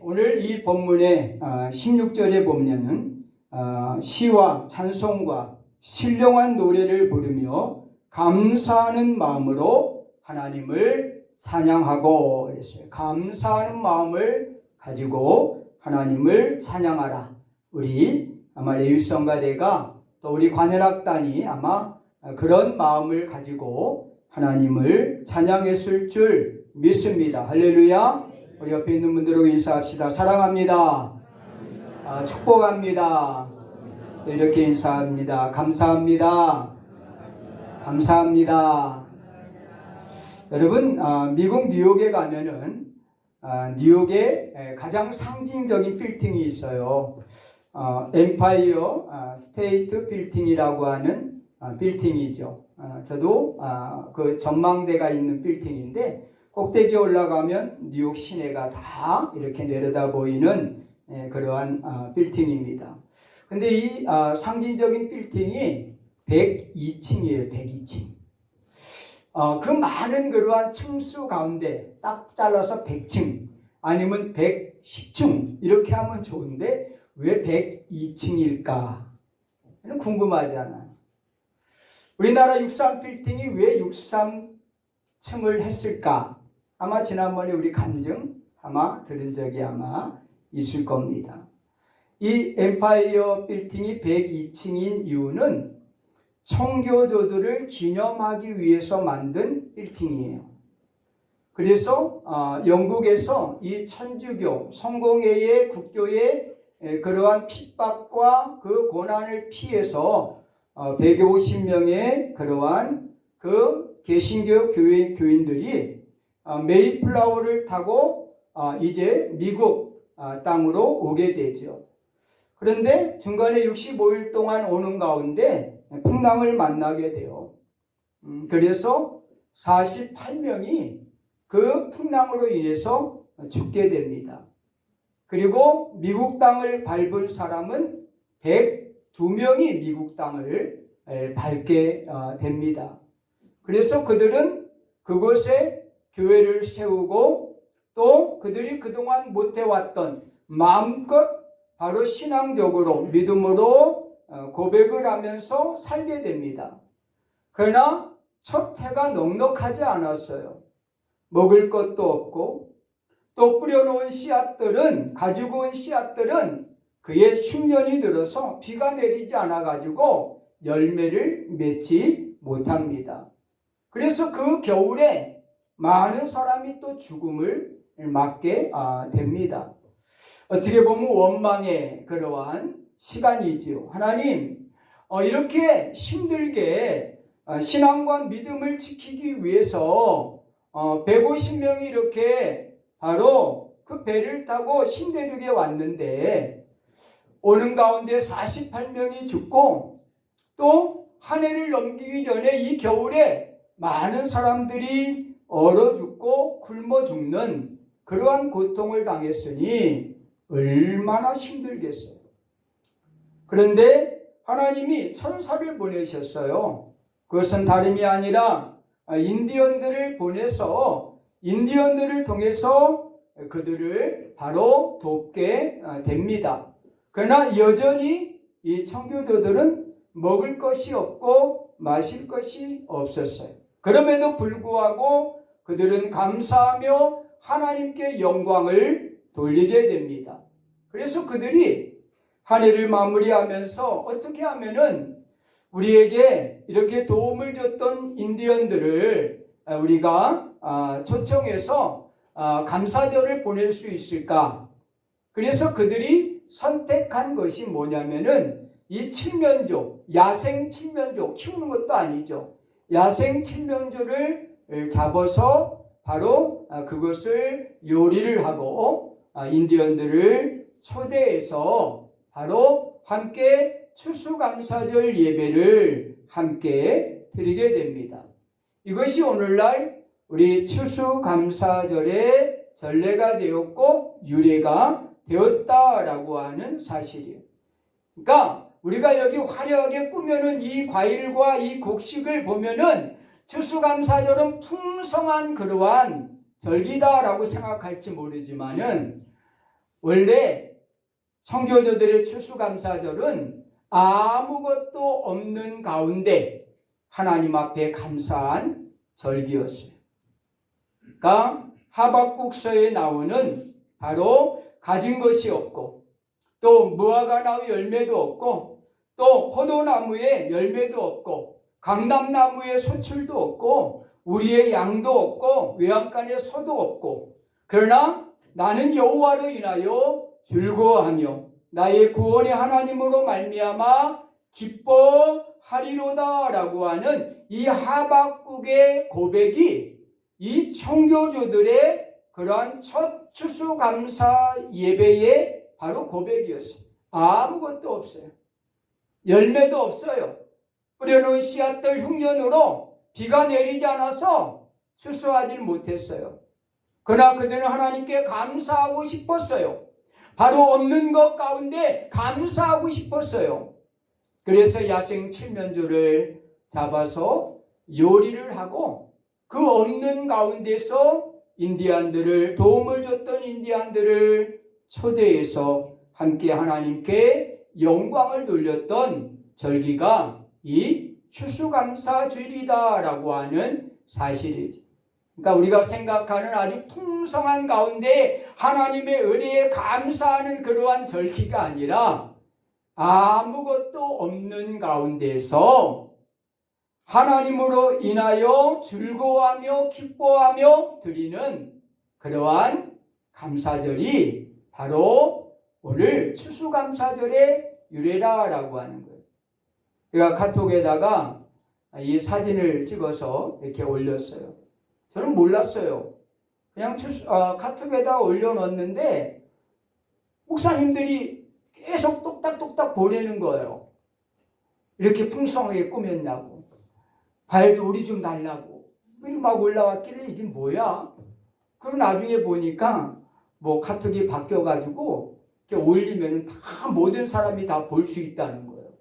오늘 이 본문의 16절에 보면은 시와 찬송과 신령한 노래를 부르며 감사하는 마음으로 하나님을 찬양하고 그랬어요. 감사하는 마음을 가지고 하나님을 찬양하라. 우리 아마 레위성가대가 또 우리 관현악단이 아마 그런 마음을 가지고 하나님을 찬양했을 줄 믿습니다. 할렐루야. 우리 옆에 있는 분들하고 인사합시다. 사랑합니다. 축복합니다. 이렇게 인사합니다. 감사합니다. 감사합니다. 여러분, 미국 뉴욕에 가면은 뉴욕에 가장 상징적인 빌딩이 있어요. 엠파이어 스테이트 빌딩이라고 하는 빌딩이죠. 저도 그 전망대가 있는 빌딩인데 꼭대기에 올라가면 뉴욕 시내가 다 이렇게 내려다 보이는 그러한 빌딩입니다. 근데 이 상징적인 빌딩이 102층이에요. 102층. 그 많은 그러한 층수 가운데 딱 잘라서 100층 아니면 110층 이렇게 하면 좋은데 왜 102층일까? 궁금하잖아요. 우리나라 63 빌딩이 왜 63층을 했을까? 아마 지난번에 우리 간증 아마 들은 적이 아마 있을 겁니다. 이 엠파이어 빌딩이 102층인 이유는 청교도들을 기념하기 위해서 만든 빌딩이에요. 그래서 영국에서 이 천주교 성공회의 국교의 그러한 핍박과 그 고난을 피해서 150명의 그러한 그 개신교 교인들이 메이플라워를 타고 이제 미국 땅으로 오게 되죠. 그런데 중간에 65일 동안 오는 가운데 풍랑을 만나게 돼요. 그래서 48명이 그 풍랑으로 인해서 죽게 됩니다. 그리고 미국 땅을 밟은 사람은 102명이 미국 땅을 밟게 됩니다. 그래서 그들은 그곳에 교회를 세우고 또 그들이 그동안 못해왔던 마음껏 바로 신앙적으로 믿음으로 고백을 하면서 살게 됩니다. 그러나 첫 해가 넉넉하지 않았어요. 먹을 것도 없고 또 뿌려놓은 씨앗들은 가지고 온 씨앗들은 그의 흉년이 들어서 비가 내리지 않아가지고 열매를 맺지 못합니다. 그래서 그 겨울에 많은 사람이 또 죽음을 맞게 됩니다. 어떻게 보면 원망의 그러한 시간이지요. 하나님, 이렇게 힘들게 신앙과 믿음을 지키기 위해서 150명이 이렇게 바로 그 배를 타고 신대륙에 왔는데 오는 가운데 48명이 죽고 또 한 해를 넘기기 전에 이 겨울에 많은 사람들이 얼어 죽고 굶어 죽는 그러한 고통을 당했으니 얼마나 힘들겠어요. 그런데 하나님이 천사를 보내셨어요. 그것은 다름이 아니라 인디언들을 보내서 인디언들을 통해서 그들을 바로 돕게 됩니다. 그러나 여전히 이 청교도들은 먹을 것이 없고 마실 것이 없었어요. 그럼에도 불구하고 그들은 감사하며 하나님께 영광을 돌리게 됩니다. 그래서 그들이 한 해를 마무리하면서 어떻게 하면은 우리에게 이렇게 도움을 줬던 인디언들을 우리가 초청해서 감사절을 보낼 수 있을까? 그래서 그들이 선택한 것이 뭐냐면은 이 칠면조, 야생 칠면조, 키우는 것도 아니죠. 야생 칠면조를 잡아서 바로 그것을 요리를 하고 인디언들을 초대해서 바로 함께 추수감사절 예배를 함께 드리게 됩니다. 이것이 오늘날 우리 추수감사절의 전례가 되었고 유래가 되었다라고 하는 사실이에요. 그러니까 우리가 여기 화려하게 꾸며놓은 이 과일과 이 곡식을 보면은 추수감사절은 풍성한 그러한 절기다라고 생각할지 모르지만은 원래 청교도들의 추수감사절은 아무것도 없는 가운데 하나님 앞에 감사한 절기였어요. 그러니까 하박국서에 나오는 바로 가진 것이 없고 또 무화과나무 열매도 없고 또 포도나무에 열매도 없고 감람나무에 소출도 없고 우리의 양도 없고 외양간에 소도 없고 그러나 나는 여호와로 인하여 즐거워하며 나의 구원의 하나님으로 말미암아 기뻐하리로다라고 하는 이 하박국의 고백이 이 청교도들의 그러한 첫 추수감사 예배의 바로 고백이었어요. 아무것도 없어요. 열매도 없어요. 뿌려놓은 씨앗들 흉년으로 비가 내리지 않아서 추수하지 못했어요. 그러나 그들은 하나님께 감사하고 싶었어요. 바로 없는 것 가운데 감사하고 싶었어요. 그래서 야생 칠면조를 잡아서 요리를 하고 그 없는 가운데서 인디안들을 도움을 줬던 인디안들을 초대해서 함께 하나님께 영광을 돌렸던 절기가 이 추수감사주일이다라고 하는 사실이죠. 그러니까 우리가 생각하는 아주 풍성한 가운데 하나님의 은혜에 감사하는 그러한 절기가 아니라 아무것도 없는 가운데서 하나님으로 인하여 즐거워하며 기뻐하며 드리는 그러한 감사절이 바로 오늘 추수감사절의 유래라라고 하는 거예요. 제가 카톡에다가 이 사진을 찍어서 이렇게 올렸어요. 저는 몰랐어요. 그냥 카톡에다 올려놓았는데 목사님들이 계속 똑딱똑딱 보내는 거예요. 이렇게 풍성하게 꾸몄냐고. 과일도 좀 달라고. 막 올라왔길래 이게 뭐야? 그리고 나중에 보니까 뭐 카톡이 바뀌어가지고 이렇게 올리면 다 모든 사람이 다 볼 수 있다는 거예요.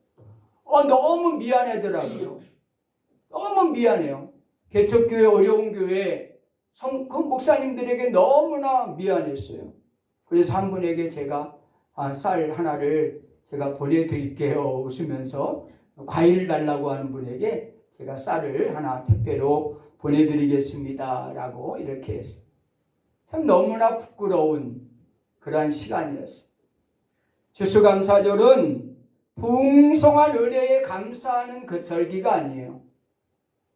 너무 미안하더라고요. 너무 미안해요. 개척교회 어려운 교회 그 목사님들에게 너무나 미안했어요. 그래서 한 분에게 제가 쌀 하나를 제가 보내드릴게요 웃으면서 과일을 달라고 하는 분에게 제가 쌀을 하나 택배로 보내드리겠습니다 라고 이렇게 했어요. 참 너무나 부끄러운 그러한 시간이었어요. 추수감사절은 풍성한 은혜에 감사하는 그 절기가 아니에요.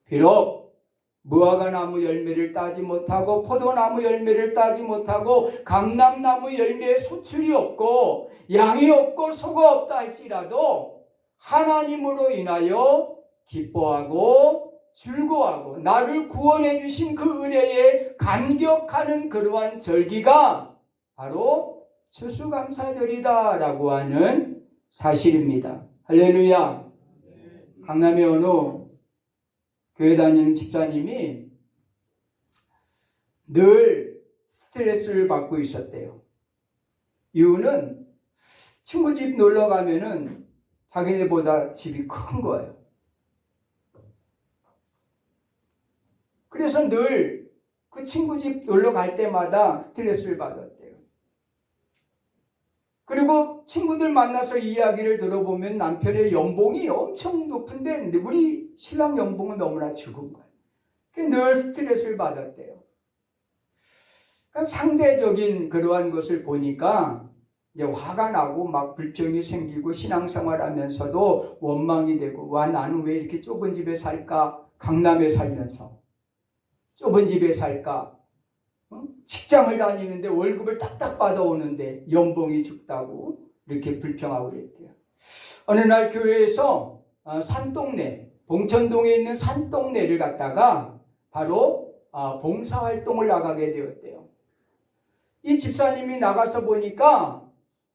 비록 무화과나무 열매를 따지 못하고 포도나무 열매를 따지 못하고 감람나무 열매에 소출이 없고 양이 없고 소가 없다 할지라도 하나님으로 인하여 기뻐하고 즐거워하고 나를 구원해 주신 그 은혜에 감격하는 그러한 절기가 바로 추수감사절이다라고 하는 사실입니다. 할렐루야. 강남의 어느 교회 다니는 집사님이 늘 스트레스를 받고 있었대요. 이유는 친구 집 놀러 가면은 자기네보다 집이 큰 거예요. 그래서 늘 그 친구 집 놀러 갈 때마다 스트레스를 받았대요. 그리고 친구들 만나서 이야기를 들어보면 남편의 연봉이 엄청 높은데 우리 신랑 연봉은 너무나 적은 거예요. 늘 스트레스를 받았대요. 그러니까 상대적인 그러한 것을 보니까 이제 화가 나고 막 불평이 생기고 신앙생활 하면서도 원망이 되고 나는 왜 이렇게 좁은 집에 살까? 강남에 살면서 좁은 집에 살까? 직장을 다니는데 월급을 딱딱 받아오는데 연봉이 적다고 이렇게 불평하고 그랬대요. 어느 날 교회에서 산동네, 봉천동에 있는 산동네를 갔다가 바로 봉사활동을 나가게 되었대요. 이 집사님이 나가서 보니까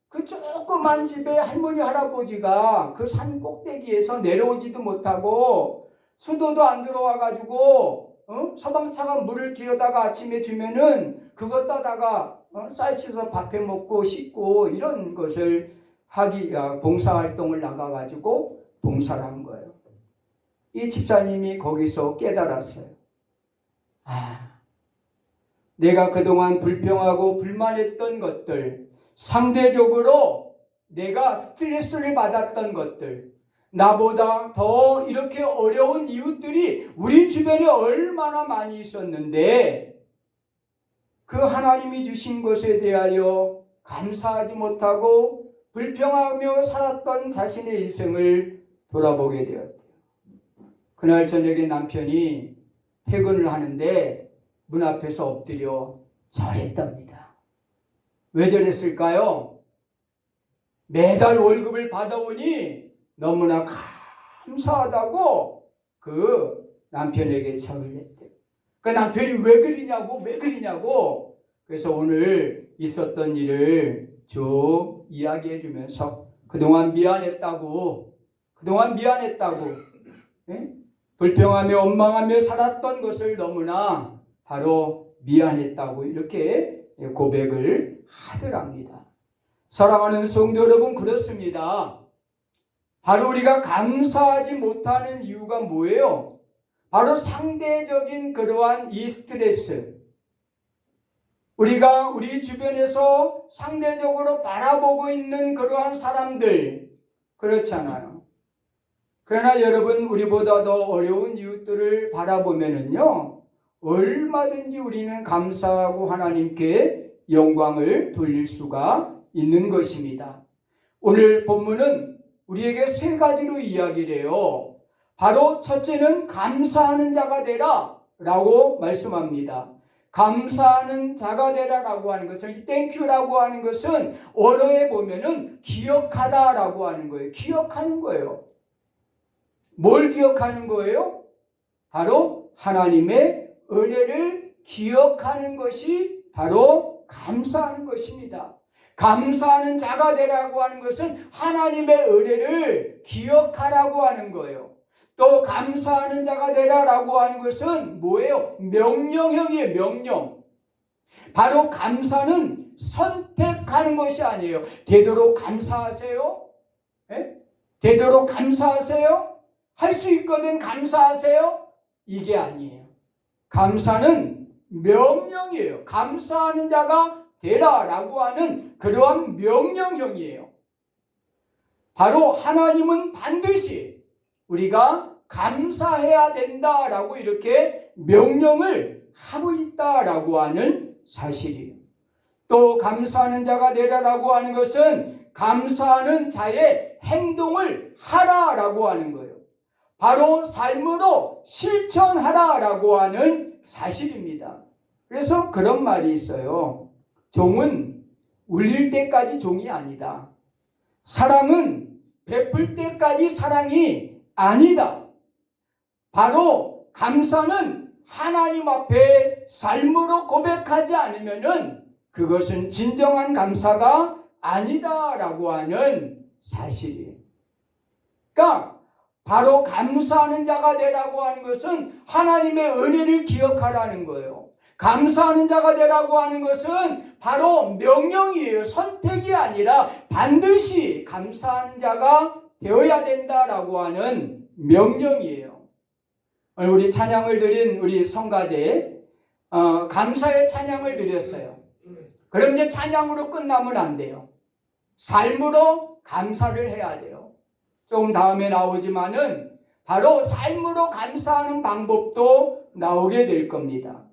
그 조그만 집에 할머니 할아버지가 그 산 꼭대기에서 내려오지도 못하고 수도도 안 들어와가지고 소방차가 물을 길어다가 아침에 주면은 그거 따다가 쌀 씻어서 밥해 먹고 씻고 이런 것을 봉사활동을 나가가지고 봉사를 한 거예요. 이 집사님이 거기서 깨달았어요. 내가 그동안 불평하고 불만했던 것들, 상대적으로 내가 스트레스를 받았던 것들, 나보다 더 이렇게 어려운 이웃들이 우리 주변에 얼마나 많이 있었는데 그 하나님이 주신 것에 대하여 감사하지 못하고 불평하며 살았던 자신의 인생을 돌아보게 되었대요. 그날 저녁에 남편이 퇴근을 하는데 문 앞에서 엎드려 절했답니다. 왜 저랬을까요? 매달 월급을 받아오니 너무나 감사하다고 그 남편에게 절을 했대요. 그 남편이 왜 그러냐고 그래서 오늘 있었던 일을 쭉 이야기해 주면서 그동안 미안했다고 예? 불평하며 원망하며 살았던 것을 너무나 바로 미안했다고 이렇게 고백을 하더랍니다. 사랑하는 성도 여러분, 그렇습니다. 바로 우리가 감사하지 못하는 이유가 뭐예요? 바로 상대적인 그러한 이 스트레스, 우리가 우리 주변에서 상대적으로 바라보고 있는 그러한 사람들, 그렇잖아요. 그러나 여러분, 우리보다 더 어려운 이웃들을 바라보면은요, 얼마든지 우리는 감사하고 하나님께 영광을 돌릴 수가 있는 것입니다. 오늘 본문은 우리에게 세 가지로 이야기를 해요. 바로 첫째는 감사하는 자가 되라 라고 말씀합니다. 감사하는 자가 되라라고 하는 것은, 이 땡큐라고 하는 것은 언어에 보면은 기억하다라고 하는 거예요. 기억하는 거예요. 뭘 기억하는 거예요? 바로 하나님의 은혜를 기억하는 것이 바로 감사하는 것입니다. 감사하는 자가 되라고 하는 것은 하나님의 은혜를 기억하라고 하는 거예요. 또 감사하는 자가 되라라고 하는 것은 뭐예요? 명령형이에요. 명령. 바로 감사는 선택하는 것이 아니에요. 되도록 감사하세요? 네? 되도록 감사하세요? 할 수 있거든 감사하세요? 이게 아니에요. 감사는 명령이에요. 감사하는 자가 되라라고 하는 그러한 명령형이에요. 바로 하나님은 반드시 우리가 감사해야 된다라고 이렇게 명령을 하고 있다라고 하는 사실이에요. 또 감사하는 자가 되라라고 하는 것은 감사하는 자의 행동을 하라라고 하는 거예요. 바로 삶으로 실천하라라고 하는 사실입니다. 그래서 그런 말이 있어요. 종은 울릴 때까지 종이 아니다. 사랑은 베풀 때까지 사랑이 아니다. 바로 감사는 하나님 앞에 삶으로 고백하지 않으면은 그것은 진정한 감사가 아니다라고 하는 사실이에요. 그러니까 바로 감사하는 자가 되라고 하는 것은 하나님의 은혜를 기억하라는 거예요. 감사하는 자가 되라고 하는 것은 바로 명령이에요. 선택이 아니라 반드시 감사하는 자가 되어야 된다라고 하는 명령이에요. 오늘 우리 찬양을 드린 우리 성가대 감사의 찬양을 드렸어요. 그럼 이제 찬양으로 끝나면 안 돼요. 삶으로 감사를 해야 돼요. 조금 다음에 나오지만은 바로 삶으로 감사하는 방법도 나오게 될 겁니다.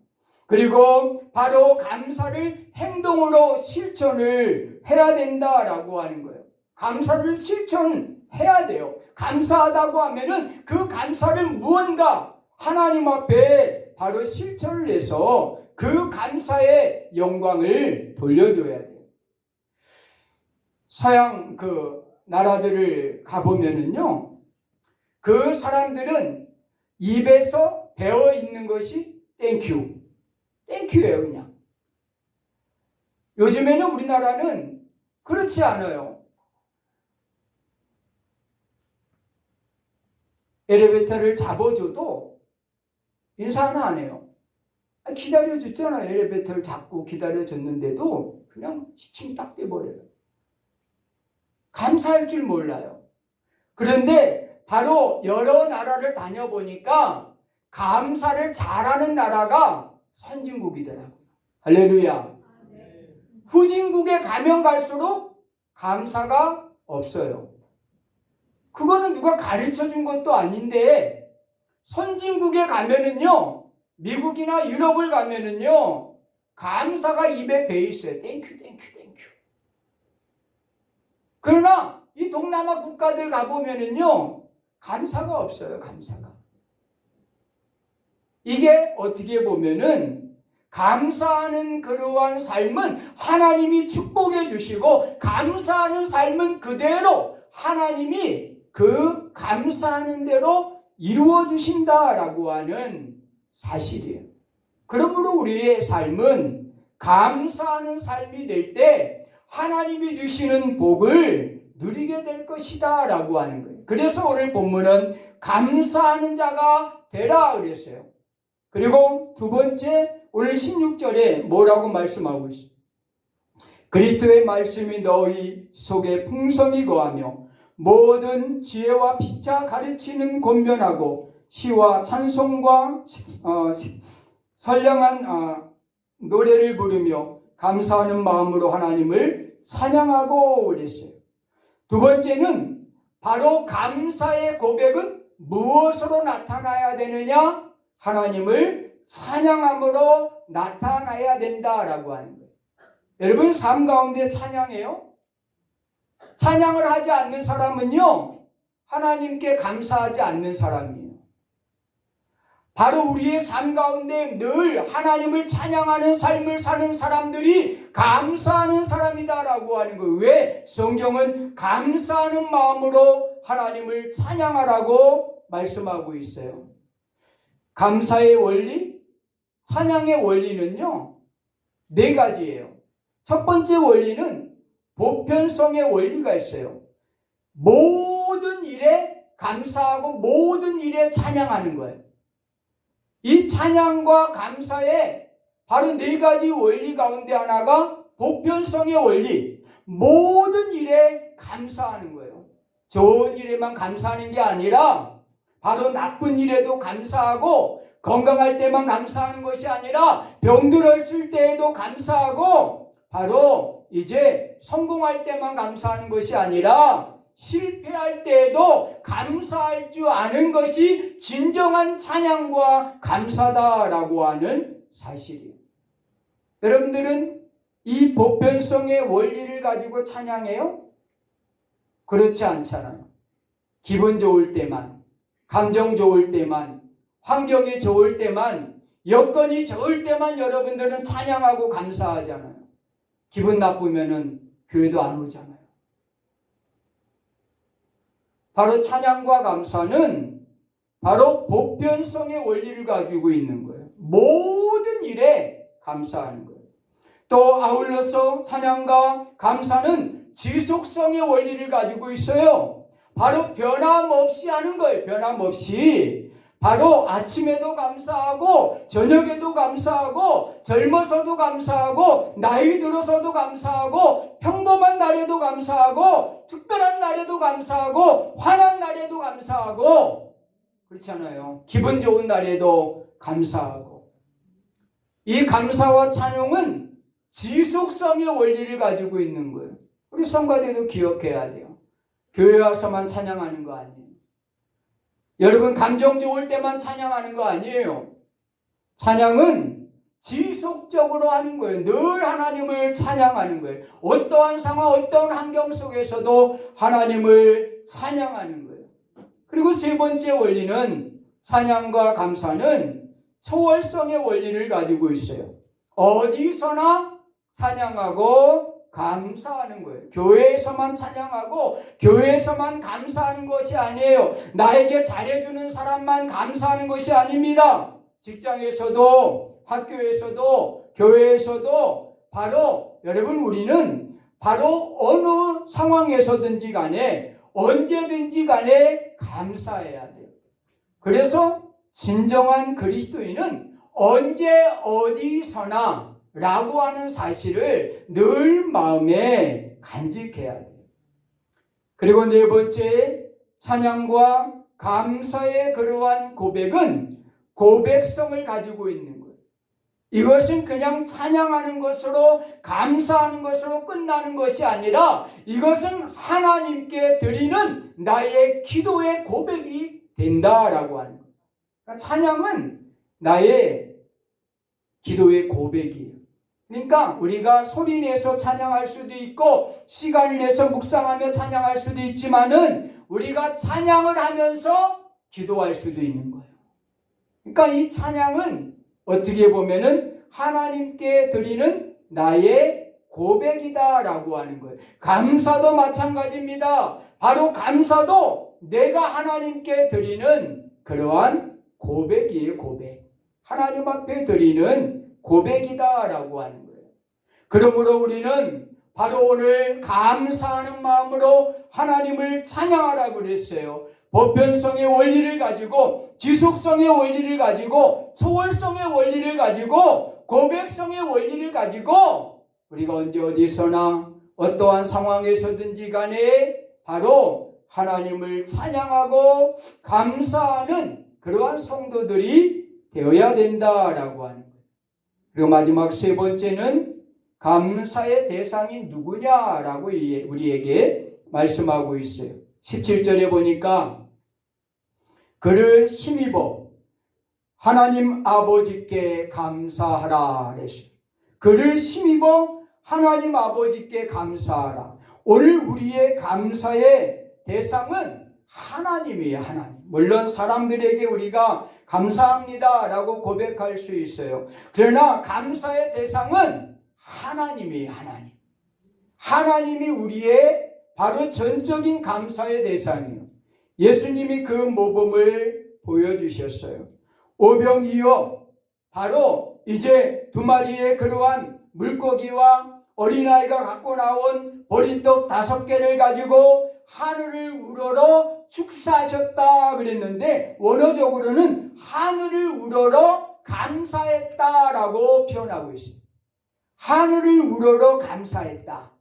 그리고 바로 감사를 행동으로 실천을 해야 된다라고 하는 거예요. 감사를 실천해야 돼요. 감사하다고 하면은 그 감사를 무언가 하나님 앞에 바로 실천을 해서 그 감사의 영광을 돌려줘야 돼요. 서양 나라들을 가보면은요, 그 사람들은 입에서 배어 있는 것이 땡큐. 땡큐예요, 그냥. 요즘에는 우리나라는 그렇지 않아요. 엘리베이터를 잡아줘도 인사 하나 안 해요. 기다려줬잖아요. 엘리베이터를 잡고 기다려줬는데도 그냥 지침 딱 떼버려요. 감사할 줄 몰라요. 그런데 바로 여러 나라를 다녀보니까 감사를 잘하는 나라가 선진국이더라고요. 할렐루야. 후진국에 가면 갈수록 감사가 없어요. 그거는 누가 가르쳐 준 것도 아닌데, 선진국에 가면은요, 미국이나 유럽을 가면은요, 감사가 입에 배 있어요. 땡큐, 땡큐, 땡큐. 그러나 이 동남아 국가들 가보면은요, 감사가 없어요. 감사가. 이게 어떻게 보면은 감사하는 그러한 삶은 하나님이 축복해 주시고, 감사하는 삶은 그대로 하나님이 그 감사하는 대로 이루어 주신다라고 하는 사실이에요. 그러므로 우리의 삶은 감사하는 삶이 될 때 하나님이 주시는 복을 누리게 될 것이다 라고 하는 거예요. 그래서 오늘 본문은 감사하는 자가 되라 그랬어요. 그리고 두 번째, 오늘 16절에 뭐라고 말씀하고 있어요? 그리스도의 말씀이 너희 속에 풍성히 거하며 모든 지혜와 피차 가르치는 권면하고 시와 찬송과 선량한 노래를 부르며 감사하는 마음으로 하나님을 찬양하고 그랬어요. 두 번째는 바로 감사의 고백은 무엇으로 나타나야 되느냐? 하나님을 찬양함으로 나타나야 된다라고 하는 거예요. 여러분, 삶 가운데 찬양해요? 찬양을 하지 않는 사람은요, 하나님께 감사하지 않는 사람이에요. 바로 우리의 삶 가운데 늘 하나님을 찬양하는 삶을 사는 사람들이 감사하는 사람이다라고 하는 거예요. 왜? 성경은 감사하는 마음으로 하나님을 찬양하라고 말씀하고 있어요. 감사의 원리, 찬양의 원리는요, 네 가지예요. 첫 번째 원리는 보편성의 원리가 있어요. 모든 일에 감사하고 모든 일에 찬양하는 거예요. 이 찬양과 감사의 바로 네 가지 원리 가운데 하나가 보편성의 원리, 모든 일에 감사하는 거예요. 좋은 일에만 감사하는 게 아니라 바로 나쁜 일에도 감사하고, 건강할 때만 감사하는 것이 아니라 병들었을 때에도 감사하고, 바로 이제 성공할 때만 감사하는 것이 아니라 실패할 때에도 감사할 줄 아는 것이 진정한 찬양과 감사다라고 하는 사실이에요. 여러분들은 이 보편성의 원리를 가지고 찬양해요? 그렇지 않잖아요. 기분 좋을 때만, 감정 좋을 때만, 환경이 좋을 때만, 여건이 좋을 때만 여러분들은 찬양하고 감사하잖아요. 기분 나쁘면은 교회도 안 오잖아요. 바로 찬양과 감사는 바로 보편성의 원리를 가지고 있는 거예요. 모든 일에 감사하는 거예요. 또 아울러서 찬양과 감사는 지속성의 원리를 가지고 있어요. 바로 변함없이 하는 거예요. 변함없이. 바로 아침에도 감사하고 저녁에도 감사하고 젊어서도 감사하고 나이 들어서도 감사하고 평범한 날에도 감사하고 특별한 날에도 감사하고 화난 날에도 감사하고, 그렇잖아요. 기분 좋은 날에도 감사하고. 이 감사와 찬양은 지속성의 원리를 가지고 있는 거예요. 우리 성가대도 기억해야 돼요. 교회 와서만 찬양하는 거 아니에요. 여러분, 감정 좋을 때만 찬양하는 거 아니에요. 찬양은 지속적으로 하는 거예요. 늘 하나님을 찬양하는 거예요. 어떠한 상황, 어떠한 환경 속에서도 하나님을 찬양하는 거예요. 그리고 세 번째 원리는, 찬양과 감사는 초월성의 원리를 가지고 있어요. 어디서나 찬양하고 감사하는 거예요. 교회에서만 찬양하고 교회에서만 감사하는 것이 아니에요. 나에게 잘해주는 사람만 감사하는 것이 아닙니다. 직장에서도, 학교에서도, 교회에서도 바로 여러분, 우리는 바로 어느 상황에서든지 간에 언제든지 간에 감사해야 돼요. 그래서 진정한 그리스도인은 언제 어디서나 라고 하는 사실을 늘 마음에 간직해야 돼요. 그리고 네 번째, 찬양과 감사의 그러한 고백은 고백성을 가지고 있는 거예요. 이것은 그냥 찬양하는 것으로 감사하는 것으로 끝나는 것이 아니라 이것은 하나님께 드리는 나의 기도의 고백이 된다라고 하는 거예요. 그러니까 찬양은 나의 기도의 고백이에요. 그러니까 우리가 소리 내서 찬양할 수도 있고 시간을 내서 묵상하며 찬양할 수도 있지만은 우리가 찬양을 하면서 기도할 수도 있는 거예요. 그러니까 이 찬양은 어떻게 보면은 하나님께 드리는 나의 고백이다라고 하는 거예요. 감사도 마찬가지입니다. 바로 감사도 내가 하나님께 드리는 그러한 고백이에요. 고백. 하나님 앞에 드리는 고백이다라고 하는 거예요. 그러므로 우리는 바로 오늘 감사하는 마음으로 하나님을 찬양하라고 그랬어요. 보편성의 원리를 가지고, 지속성의 원리를 가지고, 초월성의 원리를 가지고, 고백성의 원리를 가지고 우리가 언제 어디서나 어떠한 상황에서든지 간에 바로 하나님을 찬양하고 감사하는 그러한 성도들이 되어야 된다라고 하는 거예요. 그리고 마지막 세 번째는 감사의 대상이 누구냐라고 우리에게 말씀하고 있어요. 17절에 보니까 그를 힘입어 하나님 아버지께 감사하라 그랬어요. 그를 힘입어 하나님 아버지께 감사하라. 오늘 우리의 감사의 대상은 하나님이에요. 하나님. 물론 사람들에게 우리가 감사합니다라고 고백할 수 있어요. 그러나 감사의 대상은 하나님이에요. 하나님. 하나님이 우리의 바로 전적인 감사의 대상이에요. 예수님이 그 모범을 보여주셨어요. 오병이어 바로 이제 두 마리의 그러한 물고기와 어린아이가 갖고 나온 보리떡 5개를 가지고 하늘을 우러러 축사하셨다 그랬는데 원어적으로는 하늘을 우러러 감사했다라고 표현하고 있습니다. 하늘을 우러러 감사했다.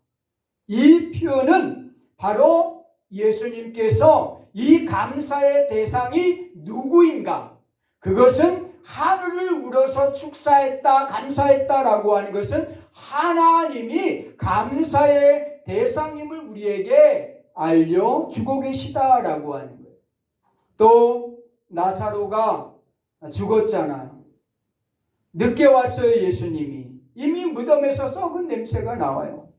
이 표현은 바로 예수님께서 이 감사의 대상이 누구인가? 그것은 하늘을 우러서 축사했다, 감사했다라고 하는 것은 하나님이 감사의 대상임을 우리에게 알려주고 계시다라고 하는 거예요. 또 나사로가 죽었잖아요. 늦게 왔어요. 예수님이. 이미 무덤에서 썩은 냄새가 나와요.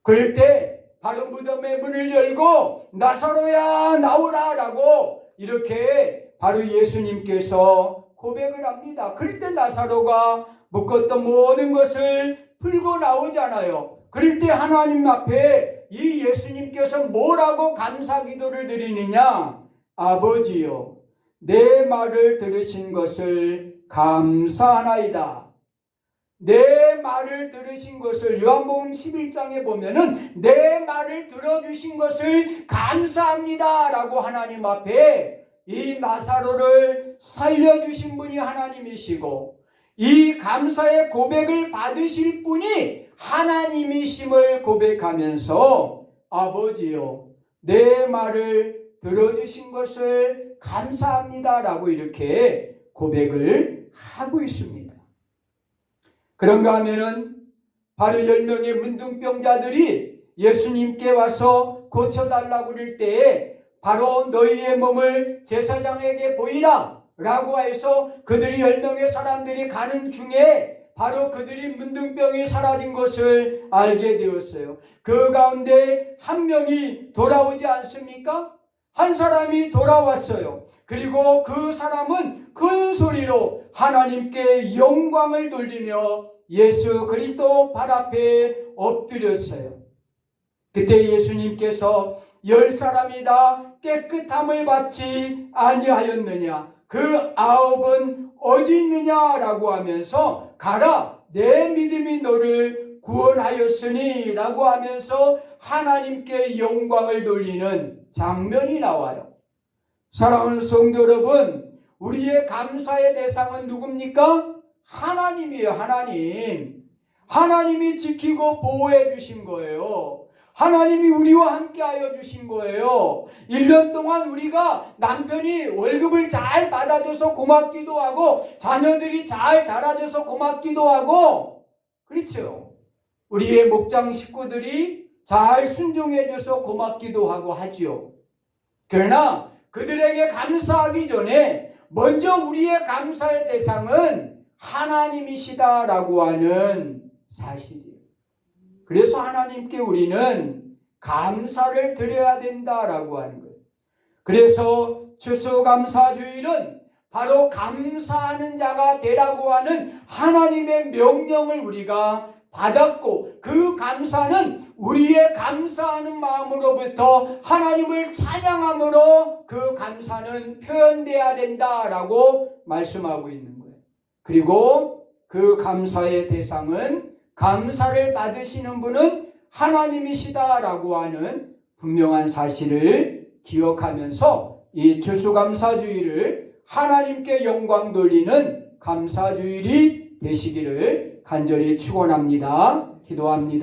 그럴 때 바로 무덤의 문을 열고 나사로야 나오라 라고 이렇게 바로 예수님께서 고백을 합니다. 그럴 때 나사로가 묶었던 모든 것을 풀고 나오잖아요. 그럴 때 하나님 앞에 이 예수님께서 뭐라고 감사 기도를 드리느냐? 아버지요, 내 말을 들으신 것을 감사하나이다. 내 말을 들으신 것을 요한복음 11장에 보면은 내 말을 들어주신 것을 감사합니다 라고 하나님 앞에 이 나사로를 살려주신 분이 하나님이시고 이 감사의 고백을 받으실 분이 하나님이심을 고백하면서 아버지요, 내 말을 들어주신 것을 감사합니다 라고 이렇게 고백을 하고 있습니다. 그런가 하면은 바로 10명의 문둥병자들이 예수님께 와서 고쳐달라고 그럴 때에 바로 너희의 몸을 제사장에게 보이라 라고 해서 그들이 10명의 사람들이 가는 중에 바로 그들이 문둥병이 사라진 것을 알게 되었어요. 그 가운데 한 명이 돌아오지 않습니까? 한 사람이 돌아왔어요. 그리고 그 사람은 큰 소리로 하나님께 영광을 돌리며 예수 그리스도 발 앞에 엎드렸어요. 그때 예수님께서 10사람이 다 깨끗함을 받지 아니하였느냐? 그 9은 어디 있느냐라고 하면서 가라, 내 믿음이 너를 구원하였으니 라고 하면서 하나님께 영광을 돌리는 장면이 나와요. 사랑하는 성도 여러분, 우리의 감사의 대상은 누굽니까? 하나님이에요. 하나님. 하나님이 지키고 보호해 주신 거예요. 하나님이 우리와 함께 하여 주신 거예요. 1년 동안 우리가 남편이 월급을 잘 받아줘서 고맙기도 하고 자녀들이 잘 자라줘서 고맙기도 하고 그렇죠. 우리의 목장 식구들이 잘 순종해줘서 고맙기도 하고 하지요. 그러나 그들에게 감사하기 전에 먼저 우리의 감사의 대상은 하나님이시다라고 하는 사실이에요. 그래서 하나님께 우리는 감사를 드려야 된다라고 하는 거예요. 그래서 추수감사주일은 바로 감사하는 자가 되라고 하는 하나님의 명령을 우리가 받았고 그 감사는 우리의 감사하는 마음으로부터 하나님을 찬양함으로 그 감사는 표현돼야 된다라고 말씀하고 있는 거예요. 그리고 그 감사의 대상은 감사를 받으시는 분은 하나님이시다라고 하는 분명한 사실을 기억하면서 이 추수감사주일을 하나님께 영광 돌리는 감사주일이 되시기를 간절히 축원합니다. 기도합니다.